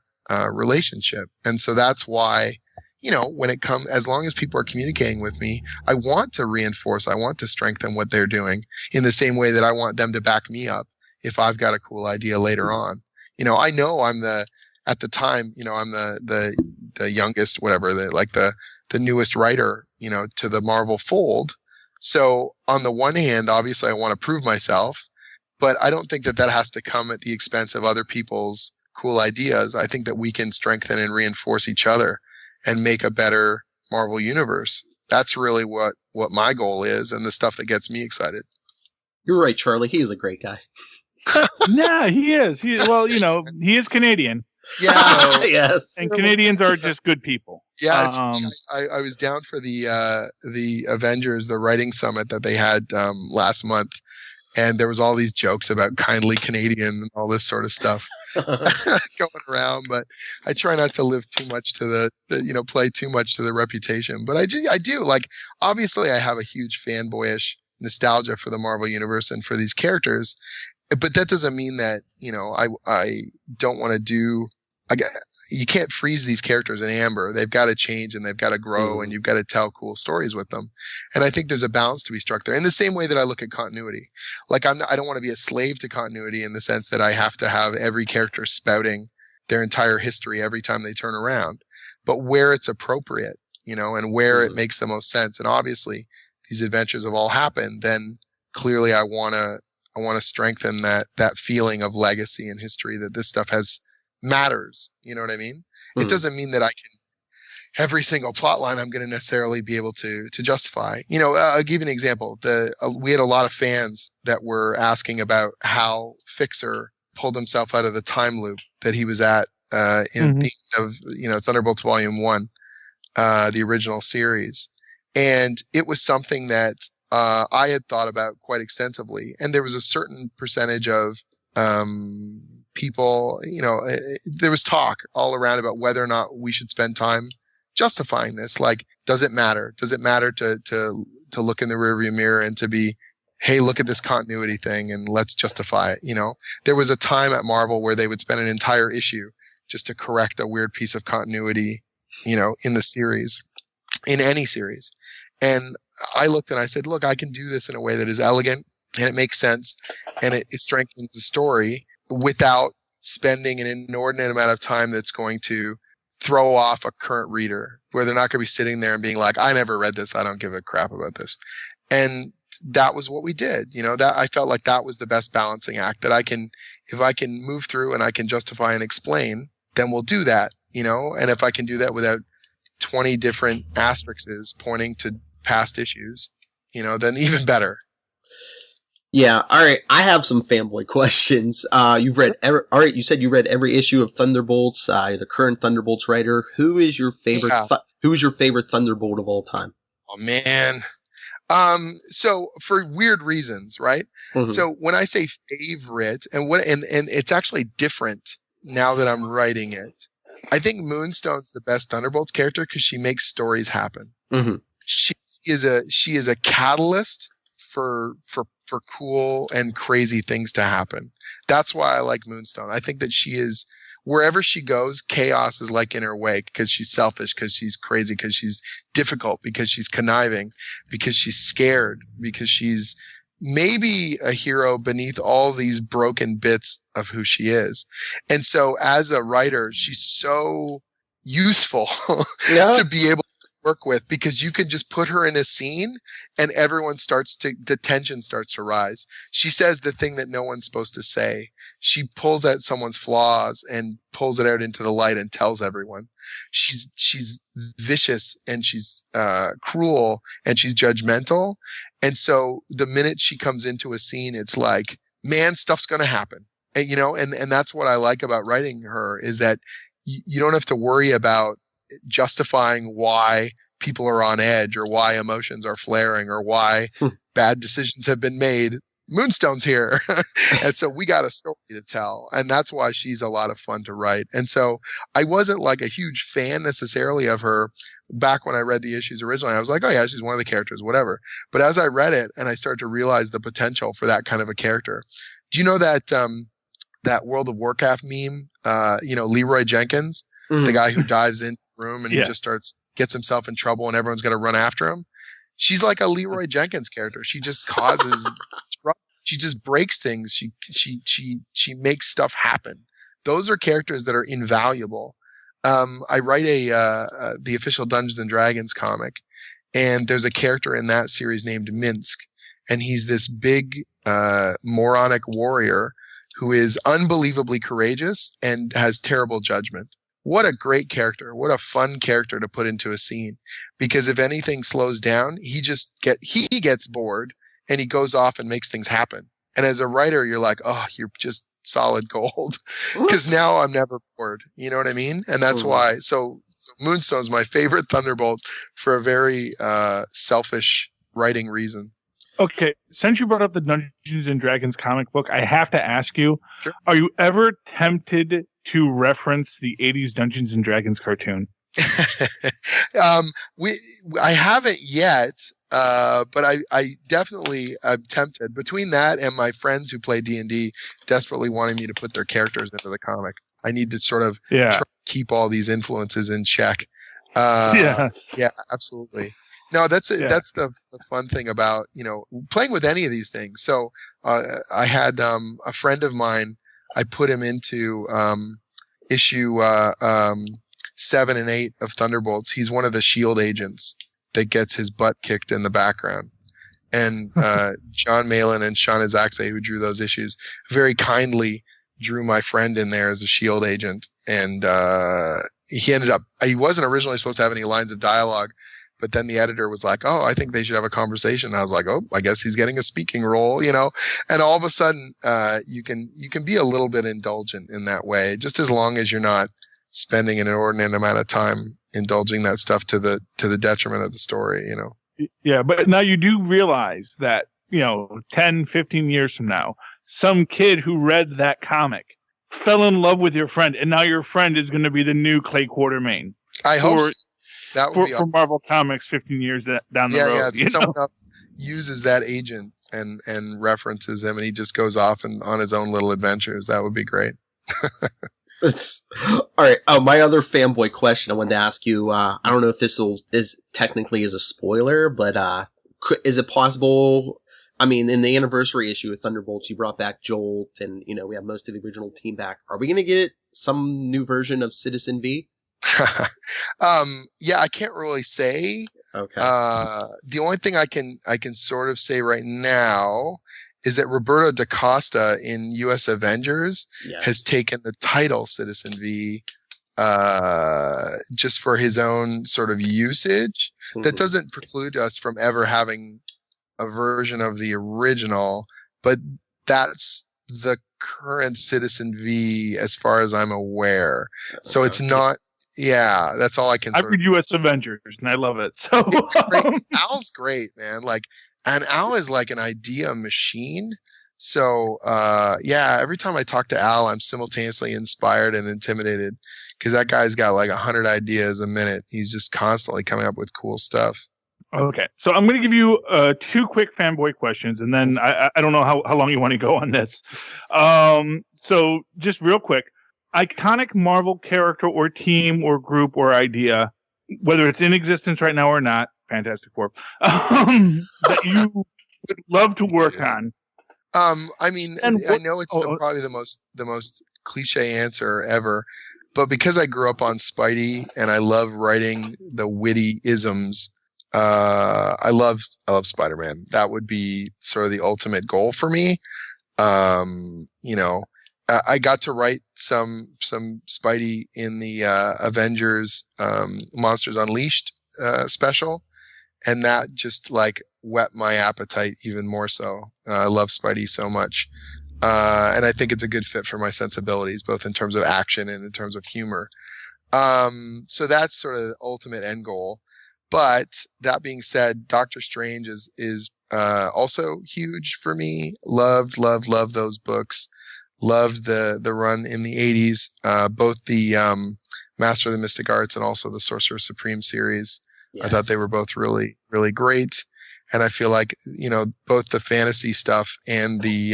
relationship. And so that's why, when it comes, as long as people are communicating with me, I want to reinforce, I want to strengthen what they're doing in the same way that I want them to back me up if I've got a cool idea later on. I know I'm at the time, I'm the youngest, whatever, the newest writer, to the Marvel fold. So on the one hand, obviously I want to prove myself, but I don't think that has to come at the expense of other people's cool ideas. I think that we can strengthen and reinforce each other and make a better Marvel universe. That's really what my goal is, and the stuff that gets me excited. You're right, Charlie. He is a great guy. Yeah, he is. He is Canadian. Yeah. So, yes. And Canadians are just good people. Yeah. I was down for the Avengers, the writing summit that they had last month. And there was all these jokes about kindly Canadian and all this sort of stuff going around. But I try not to live too much to the play too much to the reputation. But I do like, obviously I have a huge fanboyish nostalgia for the Marvel Universe and for these characters. But that doesn't mean that, I don't want to do, you can't freeze these characters in amber. They've got to change and they've got to grow and you've got to tell cool stories with them. And I think there's a balance to be struck there in the same way that I look at continuity. Like I don't want to be a slave to continuity in the sense that I have to have every character spouting their entire history every time they turn around, but where it's appropriate, and where it makes the most sense. And obviously these adventures have all happened. Then clearly I want to strengthen that feeling of legacy and history that this stuff has matters. You know what I mean? It doesn't mean that I can every single plot line I'm going to necessarily be able to justify. I'll give you an example. We had a lot of fans that were asking about how Fixer pulled himself out of the time loop that he was at in the end of Thunderbolts Volume 1, the original series. And it was something that I had thought about quite extensively. And there was a certain percentage of people, there was talk all around about whether or not we should spend time justifying this. Like, does it matter? Does it matter to look in the rearview mirror and to be, hey, look at this continuity thing and let's justify it? There was a time at Marvel where they would spend an entire issue just to correct a weird piece of continuity, in the series, in any series. And I looked and I said, look, I can do this in a way that is elegant and it makes sense and it strengthens the story without spending an inordinate amount of time that's going to throw off a current reader, where they're not going to be sitting there and being like, I never read this. I don't give a crap about this. And that was what we did. That I felt like that was the best balancing act, that if I can move through and I can justify and explain, then we'll do that, and if I can do that without 20 different asterisks pointing to past issues, then even better. Yeah. All right. I have some fanboy questions. You said you read every issue of Thunderbolts. You're the current Thunderbolts writer. Who is your favorite? Yeah. Who is your favorite Thunderbolt of all time? Oh man. So for weird reasons, right? So when I say favorite, and it's actually different now that I'm writing it. I think Moonstone's the best Thunderbolts character because she makes stories happen. She is a catalyst for cool and crazy things to happen. That's why I like Moonstone. I think that she is, wherever she goes, chaos is like in her wake, because she's selfish, because she's crazy, because she's difficult, because she's conniving, because she's scared, because she's maybe a hero beneath all these broken bits of who she is. And so as a writer, she's so useful to be able work with, because you can just put her in a scene and the tension starts to rise. She says the thing that no one's supposed to say. She pulls out someone's flaws and pulls it out into the light and tells everyone. She's vicious and she's cruel and she's judgmental. And so the minute she comes into a scene, it's like, man, stuff's going to happen. And, and that's what I like about writing her, is that you don't have to worry about justifying why people are on edge or why emotions are flaring or why bad decisions have been made. Moonstone's here. And so we got a story to tell. And that's why she's a lot of fun to write. And so I wasn't like a huge fan necessarily of her back when I read the issues originally. I was like, oh yeah, she's one of the characters, whatever. But as I read it and I started to realize the potential for that kind of a character. Do you know that that World of Warcraft meme, Leroy Jenkins, the guy who dives into the room and he just gets himself in trouble and everyone's got to run after him? She's like a Leroy Jenkins character. She just causes trouble. She just breaks things. She makes stuff happen. Those are characters that are invaluable. I write the official Dungeons and Dragons comic, and there's a character in that series named Minsk, and he's this big moronic warrior who is unbelievably courageous and has terrible judgment. What a great character. What a fun character to put into a scene. Because if anything slows down, he gets bored and he goes off and makes things happen. And as a writer, you're like, oh, you're just solid gold. Because now I'm never bored. You know what I mean? And that's why. So Moonstone's my favorite Thunderbolt for a very selfish writing reason. Okay, since you brought up the Dungeons and Dragons comic book, I have to ask you: Sure. Are you ever tempted to reference the '80s Dungeons and Dragons cartoon? I haven't yet, but I definitely am tempted. Between that and my friends who play D&D desperately wanting me to put their characters into the comic, I need to sort of try to keep all these influences in check. Yeah, absolutely. No, that's the fun thing about playing with any of these things. So I had a friend of mine. I put him into issue 7 and 8 of Thunderbolts. He's one of the Shield agents that gets his butt kicked in the background. And John Malin and Sean Izaakse, who drew those issues, very kindly drew my friend in there as a Shield agent. And he wasn't originally supposed to have any lines of dialogue, but then the editor was like, "Oh, I think they should have a conversation." And I was like, "Oh, I guess he's getting a speaking role," And all of a sudden, you can be a little bit indulgent in that way, just as long as you're not spending an inordinate amount of time indulging that stuff to the detriment of the story. Yeah, but now you do realize that 10, 15 years from now, some kid who read that comic fell in love with your friend, and now your friend is going to be the new Clay Quartermain. I hope so. That would be for Marvel Comics 15 years down the road. Yeah, someone else uses that agent and references him, and he just goes off and on his own little adventures. That would be great. All right. My other fanboy question I wanted to ask you. I don't know if this is technically a spoiler, but is it possible? I mean, in the anniversary issue of Thunderbolts, you brought back Jolt, and we have most of the original team back. Are we going to get some new version of Citizen V? Yeah, I can't really say. Okay. The only thing I can sort of say right now is that Roberto da Costa in U.S. Avengers has taken the title Citizen V just for his own sort of usage. Mm-hmm. That doesn't preclude us from ever having a version of the original, but that's the current Citizen V as far as I'm aware. Okay. So it's not. Yeah, that's all I can. I read U.S. Avengers and I love it. So Al's great, man. And Al is like an idea machine. So every time I talk to Al, I'm simultaneously inspired and intimidated because that guy's got like 100 ideas a minute. He's just constantly coming up with cool stuff. Okay, so I'm going to give you 2 quick fanboy questions, and then I don't know how long you want to go on this. So just real quick. Iconic Marvel character or team or group or idea, whether it's in existence right now or not, Fantastic Four, that you would love to work on. I mean, I know it's probably the most cliche answer ever, but because I grew up on Spidey and I love writing the witty isms, I love Spider-Man. That would be sort of the ultimate goal for me. I got to write some Spidey in the Avengers Monsters Unleashed special, and that just like whet my appetite even more so. I love Spidey so much, and I think it's a good fit for my sensibilities, both in terms of action and in terms of humor. So that's sort of the ultimate end goal. But that being said, Doctor Strange is also huge for me. Loved those books. Loved the run in the 80s, both the Master of the Mystic Arts and also the Sorcerer Supreme series. Yes. I thought they were both really, really great. And I feel like, both the fantasy stuff and the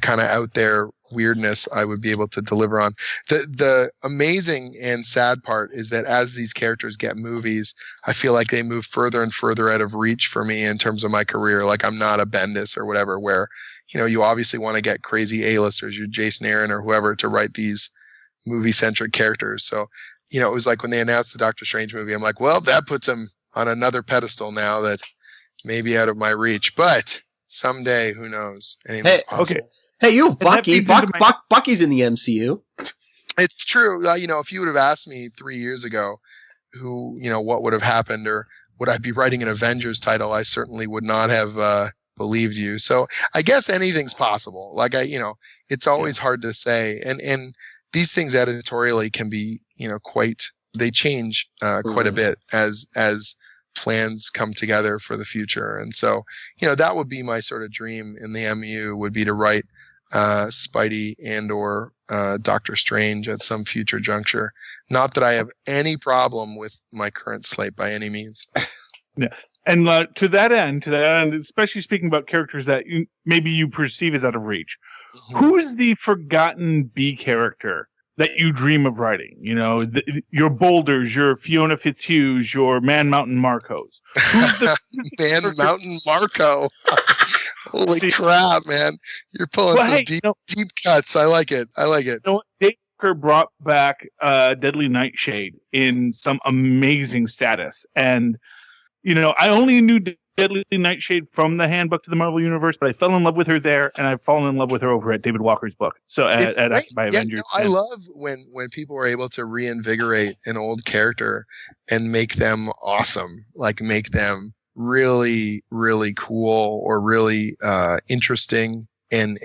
kind of out there weirdness I would be able to deliver on. The amazing and sad part is that as these characters get movies, I feel like they move further and further out of reach for me in terms of my career. Like I'm not a Bendis or whatever, where you obviously want to get crazy A-listers, your Jason Aaron or whoever, to write these movie-centric characters. So, it was like when they announced the Doctor Strange movie, I'm like, well, that puts him on another pedestal now that may be out of my reach. But someday, who knows? Anything's possible. Okay. Hey, you have Bucky. Bucky's in the MCU. It's true. If you would have asked me 3 years ago what would have happened, or would I be writing an Avengers title, I certainly would not have believed you. So I guess anything's possible. Like it's always hard to say. And these things editorially can be, they change quite a bit as plans come together for the future. And so, that would be my sort of dream in the MU, would be to write Spidey and or Doctor Strange at some future juncture. Not that I have any problem with my current slate by any means. Yeah. And to that end, especially speaking about characters that maybe you perceive as out of reach, who is the forgotten B character that you dream of writing? Your Boulders, your Fiona Fitzhughs, your Man Mountain Marcos. Who's the Man Mountain Marco? Holy crap, man! You're pulling some deep cuts. I like it. Dave Parker brought back Deadly Nightshade in some amazing status, and I only knew Deadly Nightshade from the Handbook to the Marvel Universe, but I fell in love with her there, and I've fallen in love with her over at David Walker's book. So at by Avengers. I love when people are able to reinvigorate an old character and make them awesome, like make them really, really cool or really interesting, and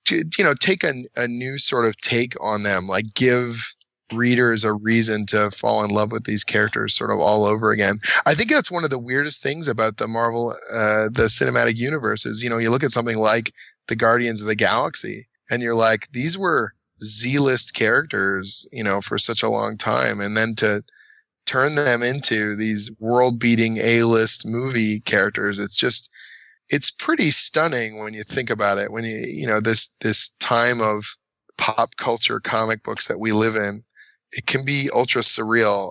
take a new sort of take on them, like give readers a reason to fall in love with these characters sort of all over again. I think that's one of the weirdest things about the Marvel, the cinematic universe is, you look at something like the Guardians of the Galaxy and you're like, these were Z-list characters, for such a long time. And then to turn them into these world-beating A-list movie characters, it's pretty stunning when you think about it. When this time of pop culture comic books that we live in, it can be ultra surreal.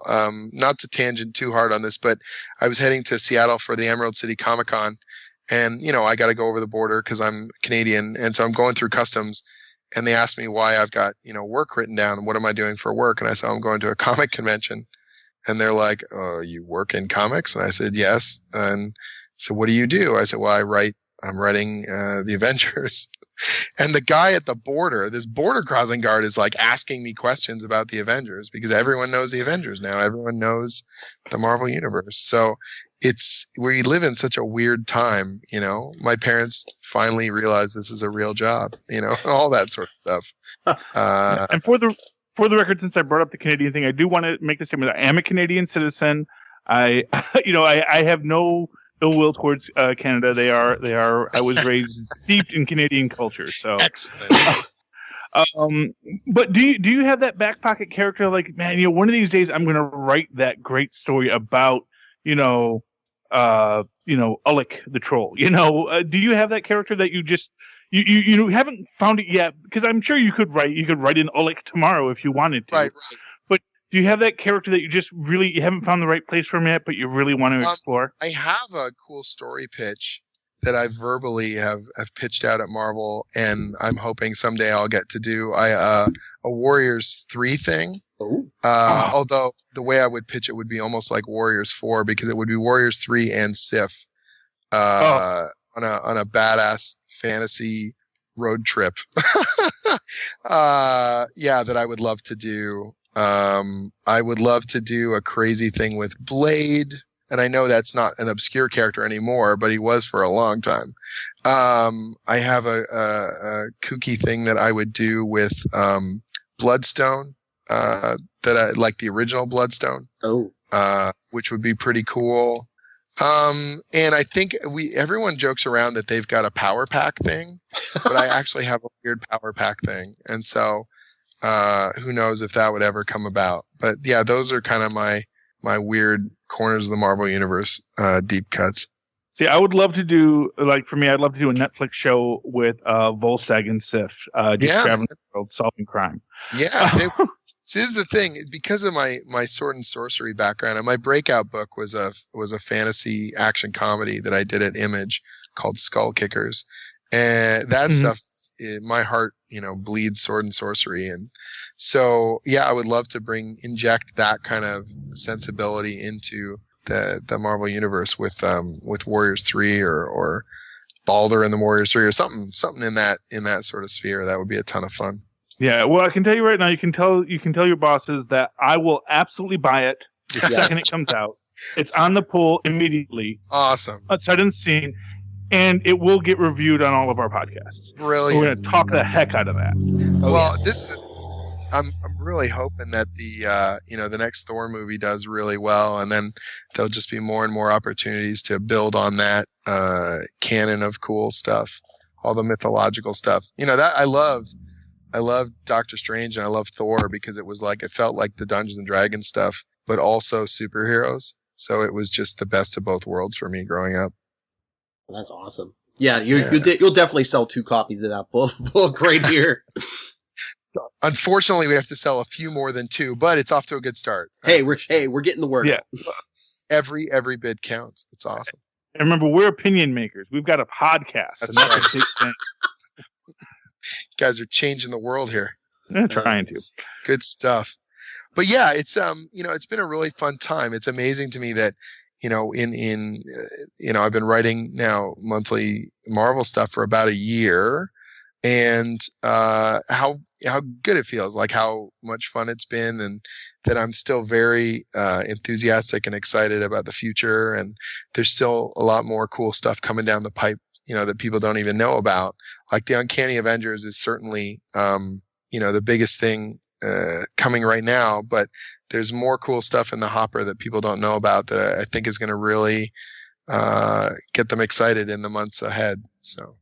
Not to tangent too hard on this, but I was heading to Seattle for the Emerald City Comic Con, and I got to go over the border because I'm Canadian, and so I'm going through customs, and they asked me why I've got work written down. What am I doing for work? And I said I'm going to a comic convention, and they're like, "Oh, you work in comics?" And I said yes. And so what do you do? I said, well, I'm writing the Avengers. And the guy at the border, this border crossing guard, is like asking me questions about the Avengers because everyone knows the Avengers now. Everyone knows the Marvel Universe. So we live in such a weird time, My parents finally realized this is a real job, all that sort of stuff. And for the record, since I brought up the Canadian thing, I do want to make the statement that I am a Canadian citizen. I have no ill will towards Canada. They are. I was raised steeped in Canadian culture. So excellent. But do you have that back pocket character? Like, man, one of these days I'm going to write that great story about Ulik the troll. Do you have that character that you just you haven't found it yet? Because I'm sure you could write in Ulik tomorrow if you wanted to. Right. But do you have that character that you haven't found the right place for him yet, but you really want to explore? I have a cool story pitch that I verbally have pitched out at Marvel, and I'm hoping someday I'll get to do a Warriors 3 thing. Although the way I would pitch it would be almost like Warriors 4, because it would be Warriors 3 and Sif on a badass fantasy road trip. That I would love to do. I would love to do a crazy thing with Blade, and I know that's not an obscure character anymore, but he was for a long time. I have a kooky thing that I would do with Bloodstone, that I like, the original Bloodstone. Which would be pretty cool. And I think everyone jokes around that they've got a power pack thing, but I actually have a weird power pack thing, and so who knows if that would ever come about. But yeah, those are kind of my weird corners of the Marvel Universe, deep cuts. See, I would love to do, for me, I'd love to do a Netflix show with Volstagg and Sif, traveling the world, solving crime. Yeah. This is the thing, because of my sword and sorcery background, and my breakout book was a fantasy action comedy that I did at Image called Skull Kickers. And that stuff, my heart, bleeds sword and sorcery. And so, yeah, I would love to inject that kind of sensibility into the Marvel Universe with Warriors 3 or Balder and the Warriors 3 or something in that sort of sphere. That would be a ton of fun. Yeah, well, I can tell you right now, you can tell your bosses that I will absolutely buy it the second it comes out. It's on the pull immediately. Awesome. Sight unseen. And it will get reviewed on all of our podcasts. Brilliant. We're going to talk the heck out of that. I'm really hoping that the next Thor movie does really well, and then there'll just be more and more opportunities to build on that canon of cool stuff, all the mythological stuff. That I love Doctor Strange and I love Thor because it felt like the Dungeons and Dragons stuff, but also superheroes. So it was just the best of both worlds for me growing up. Well, that's awesome. Yeah, you'll definitely sell 2 copies of that book right here. Unfortunately, we have to sell a few more than 2, but it's off to a good start. Hey, we're getting the word out. Every bid counts. It's awesome. And remember, we're opinion makers. We've got a podcast. That's right. A big thing. You guys are changing the world here. I'm trying to. Good stuff. But yeah, it's it's been a really fun time. It's amazing to me that I've been writing now monthly Marvel stuff for about a year, and how good it feels, like how much fun it's been, and that I'm still very enthusiastic and excited about the future. And there's still a lot more cool stuff coming down the pipe, that people don't even know about. Like the Uncanny Avengers is certainly, the biggest thing coming right now, but there's more cool stuff in the hopper that people don't know about that I think is going to really get them excited in the months ahead. So.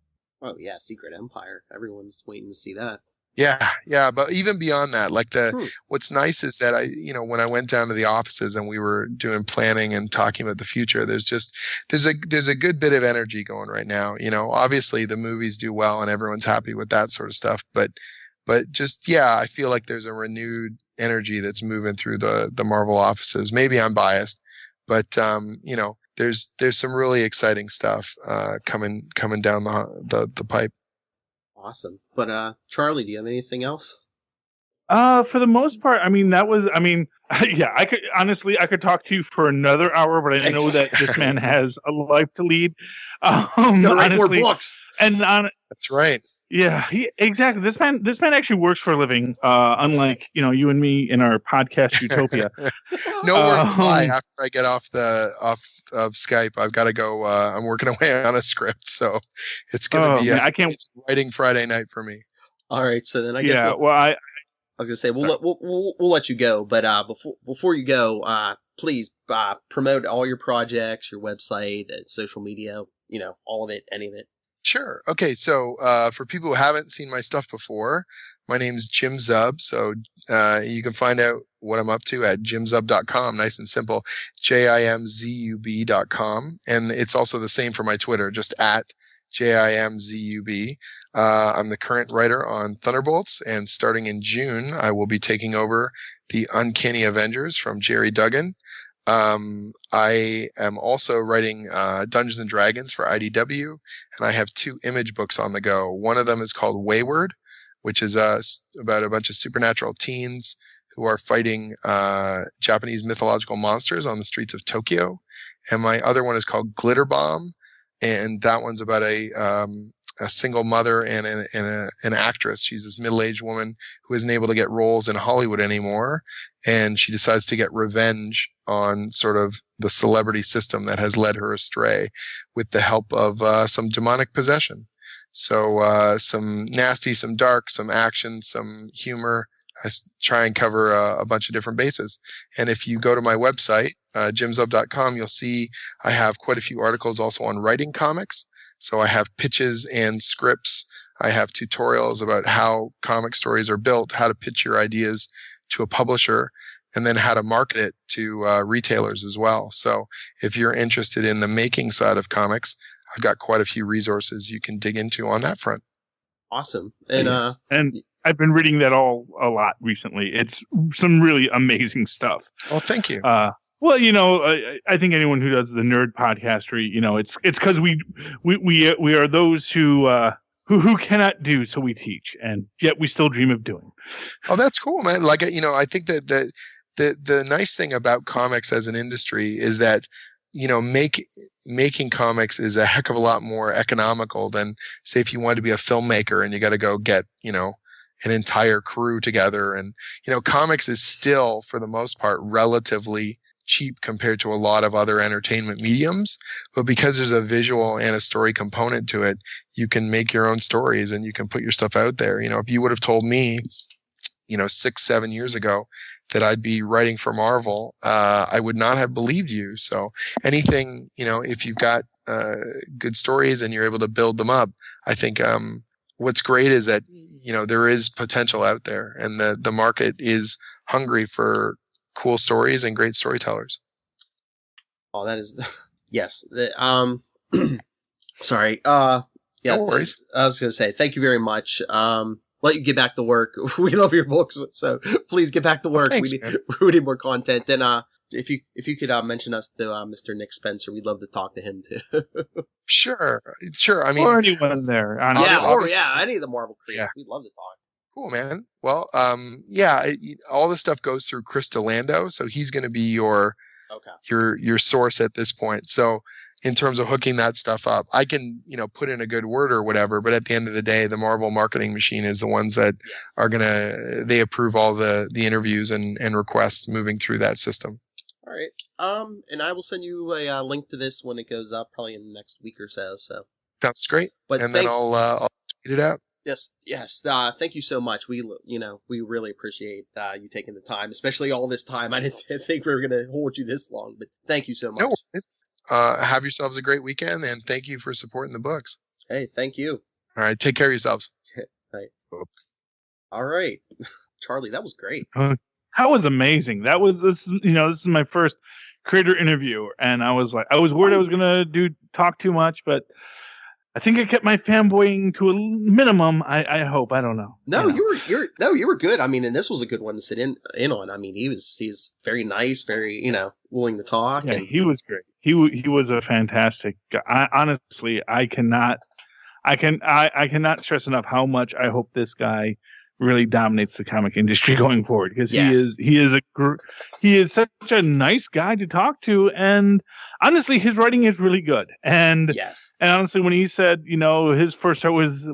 Oh yeah, Secret Empire. Everyone's waiting to see that. Yeah. But even beyond that, like what's nice is that when I went down to the offices and we were doing planning and talking about the future, there's a good bit of energy going right now. Obviously the movies do well and everyone's happy with that sort of stuff, but just, I feel like there's a renewed energy that's moving through the Marvel offices. Maybe I'm biased, but there's some really exciting stuff coming down the pipe. Awesome. But Charlie, do you have anything else? For the most part, I could talk to you for another hour, but I know that this man has a life to lead. He's gonna write more books. That's right. Yeah, exactly. This man actually works for a living, unlike you and me in our podcast utopia. Nowhere to fly after I get off of Skype. I've got to go. I'm working away on a script, so it's going to be. It's writing Friday night for me. All right, so then I guess. Yeah, I was going to say we'll let you go, but before you go, please promote all your projects, your website, social media, all of it, any of it. Sure. Okay. So, for people who haven't seen my stuff before, my name's Jim Zub. So, you can find out what I'm up to at jimzub.com. Nice and simple. JIMZUB.com. And it's also the same for my Twitter, just at JIMZUB. I'm the current writer on Thunderbolts, and starting in June, I will be taking over the Uncanny Avengers from Jerry Duggan. I am also writing Dungeons and Dragons for IDW, and I have 2 image books on the go. One of them is called Wayward, which is about a bunch of supernatural teens who are fighting Japanese mythological monsters on the streets of Tokyo. And my other one is called Glitter Bomb, and that one's about a single mother and an actress. She's this middle-aged woman who isn't able to get roles in Hollywood anymore, and she decides to get revenge on sort of the celebrity system that has led her astray with the help of some demonic possession. So some nasty, some dark, some action, some humor. I try and cover a bunch of different bases. And if you go to my website, jimzub.com, you'll see I have quite a few articles also on writing comics. So I have pitches and scripts. I have tutorials about how comic stories are built, how to pitch your ideas to a publisher, and then how to market it to retailers as well. So if you're interested in the making side of comics, I've got quite a few resources you can dig into on that front. Awesome. And I've been reading that a lot recently. It's some really amazing stuff. Well, thank you. Well, I think anyone who does the nerd podcastery, it's because we are those who cannot do, so we teach, and yet we still dream of doing. Oh, that's cool, man. Like, I think that the nice thing about comics as an industry is that, making comics is a heck of a lot more economical than, say, if you wanted to be a filmmaker and you got to go get, an entire crew together. And, comics is still, for the most part, relatively cheap compared to a lot of other entertainment mediums, but because there's a visual and a story component to it, you can make your own stories and you can put your stuff out there. If you would have told me, 6-7 years ago that I'd be writing for Marvel, I would not have believed you. So anything, if you've got good stories and you're able to build them up, I think what's great is that there is potential out there, and the market is hungry for cool stories and great storytellers. Oh, that is yes. Sorry. Yeah, no worries. I was going to say, thank you very much. Let you get back to work. We love your books, so please get back to work. Thanks, we need more content. And if you could mention us to Mr. Nick Spencer, we'd love to talk to him too. Sure. I mean, or anyone there. Any of the Marvel creators. Yeah. We'd love to talk. Cool, man. Well, all the stuff goes through Chris Delando, so he's going to be your source at this point. So in terms of hooking that stuff up, I can, put in a good word or whatever, but at the end of the day, the Marvel marketing machine is the ones that are they approve all the interviews and requests moving through that system. All right. And I will send you a link to this when it goes up, probably in the next week or so. So sounds great. Then I'll tweet it out. Yes. Thank you so much. We really appreciate you taking the time, especially all this time. I didn't think we were going to hold you this long, but thank you so much. No worries. Have yourselves a great weekend, and thank you for supporting the books. Hey, thank you. All right, take care of yourselves. Right. All right, Charlie, that was great. That was amazing. This is my first creator interview, and I was worried I was gonna talk too much, but I think I kept my fanboying to a minimum. I hope. I don't know. No, you were good. I mean, and this was a good one to sit in on. I mean, he's very nice, very willing to talk. Yeah, and he was great. He was a fantastic guy. Honestly, I cannot stress enough how much I hope this guy really dominates the comic industry going forward, because he is such a nice guy to talk to, and honestly his writing is really good. And honestly, when he said his first start was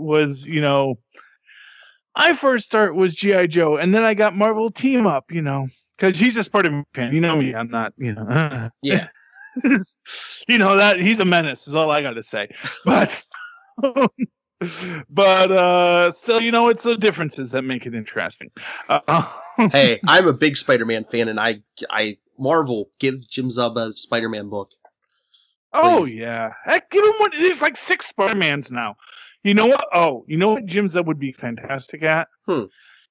my first start was G.I. Joe, and then I got Marvel Team Up, because he's a Spider-Man fan. Me, I'm not, yeah. That he's a menace is all I got to say. But still, it's the differences that make it interesting. Hey, I'm a big Spider-Man fan, and I Marvel, give Jim Zub a Spider-Man book. Please. Oh yeah, heck, give him one. There's like 6 Spider-Mans now. You know what? Oh, you know what Jim Zub would be fantastic at?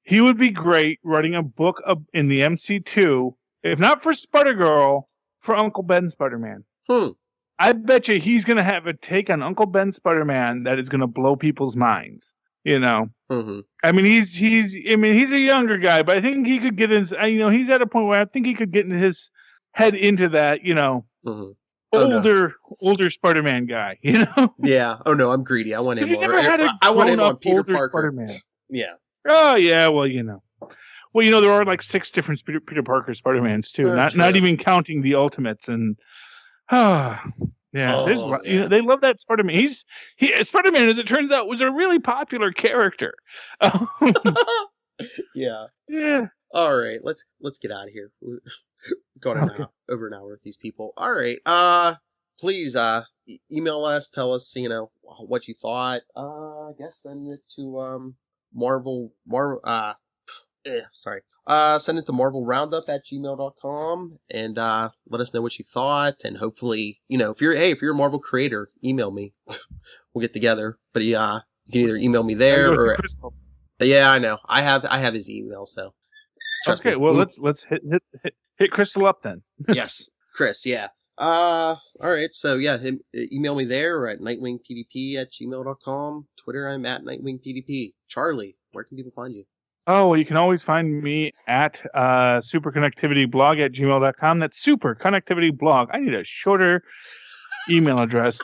He would be great writing a book in the MC2, if not for Spider-Girl, for Uncle Ben Spider-Man. I bet you he's going to have a take on Uncle Ben Spider-Man that is going to blow people's minds. Mm-hmm. I mean, he's a younger guy, but I think he could get his. He's at a point where I think he could get his head into that. Mm-hmm. Older Spider-Man guy. Yeah. Oh no, I'm greedy. I want him. I want him on Peter Parker. Spider-Man. Yeah. Oh yeah. Well, there are like 6 different Peter Parker Spider-Mans too. Not even counting the Ultimates and. Yeah, they love that Spider-Man. Spider-Man, as it turns out, was a really popular character. Yeah. Yeah. All right, let's get out of here. We're going over an hour with these people. All right. Please email us. Tell us what you thought. I guess send it to send it to marvelroundup@gmail.com and let us know what you thought, and hopefully if you're a Marvel creator, email me. We'll get together, but you can either email me there or I know I have his email, so trust me. Well, let's hit Crystal up then. Yes, Chris. Yeah. All right, so email me there or at nightwingpdp@gmail.com. Twitter, I'm at nightwingpdp. Charlie, where can people find you? Oh, well, you can always find me at superconnectivityblog@gmail.com. That's superconnectivityblog. I need a shorter email address.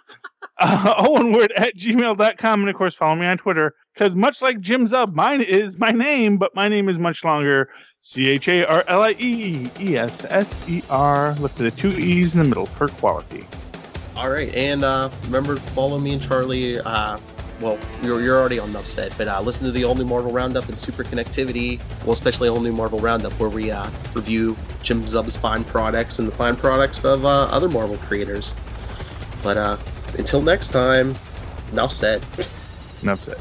One word @gmail.com. And of course, follow me on Twitter, because much like Jim Zub, mine is my name, but my name is much longer. CharlieEsser. Look for the 2 E's in the middle for quality. All right, and remember to follow me and Charlie. Well, you're already on Nuff said, but listen to the All New Marvel Roundup and Super Connectivity, well, especially All New Marvel Roundup, where we review Jim Zub's fine products and the fine products of other Marvel creators. But until next time, Nuff said. Nuff said.